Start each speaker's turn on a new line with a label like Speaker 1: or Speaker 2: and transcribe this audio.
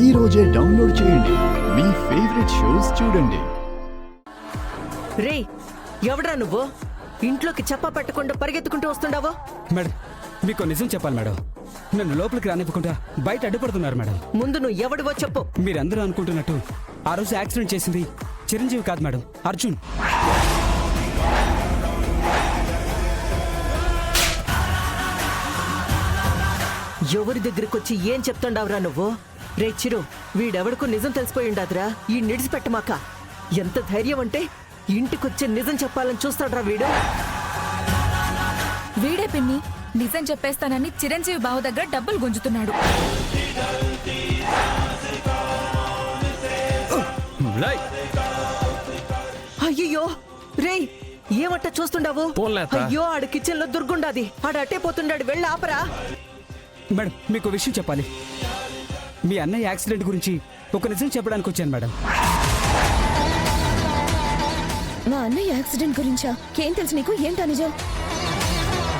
Speaker 1: ఈ రోజే డౌన్లోడ్ చేయండి. మీ ఫేవరెట్ షోస్ చూడండి.
Speaker 2: రే, ఎవడ్రా నువ్వు? ఇంట్లోకి చెప్ప పెట్టకుండా పరిగెత్తుకుంటూ వస్తుండావో?
Speaker 3: మేడం, మీకు నిజం చెప్పాలి మేడం. నన్ను లోపలికి రానివ్వకుండా బయట అడ్డుపడుతున్నారు మేడం.
Speaker 2: ముందు నువ్వు ఎవడివో చెప్పు.
Speaker 3: మీరందరూ అనుకుంటున్నట్టు ఆ రోజు యాక్సిడెంట్ చేసింది చిరంజీవి కాదు మేడం, అర్జున్.
Speaker 2: ఎవరి దగ్గరికి వచ్చి ఏం చెప్తుండావురా నువ్వు? రే చిరు, వీడెవడికో నిజం తెలిసిపోయి ఉండాదిరా. ఈ నిడిచిపెట్టమాక. ఎంత ధైర్యం అంటే ఇంటికొచ్చే నిజం చెప్పాలని చూస్తాడ్రా వీడు.
Speaker 4: వీడే పిన్ని నిజం చెప్పేస్తానని చిరంజీవి బావ దగ్గర డబ్బులు గుంజుతున్నాడు.
Speaker 2: అయ్యో రే, ఏమట్ట చూస్తుండావు? అయ్యో, ఆడు కిచెన్ లో దుర్గుండాది. ఆడు అట్టే పోతుండాడు, వెళ్ళి ఆపరా.
Speaker 3: మేడం, మీకు విషయం చెప్పాలి. మీ అన్నయ్య యాక్సిడెంట్ గురించి ఒక నిజం చెప్పడానికి వచ్చాను మేడం.
Speaker 5: మా అన్నయ్య యాక్సిడెంట్ గురించా? ఏం తెలుసు నీకు? ఏంటా నిజం?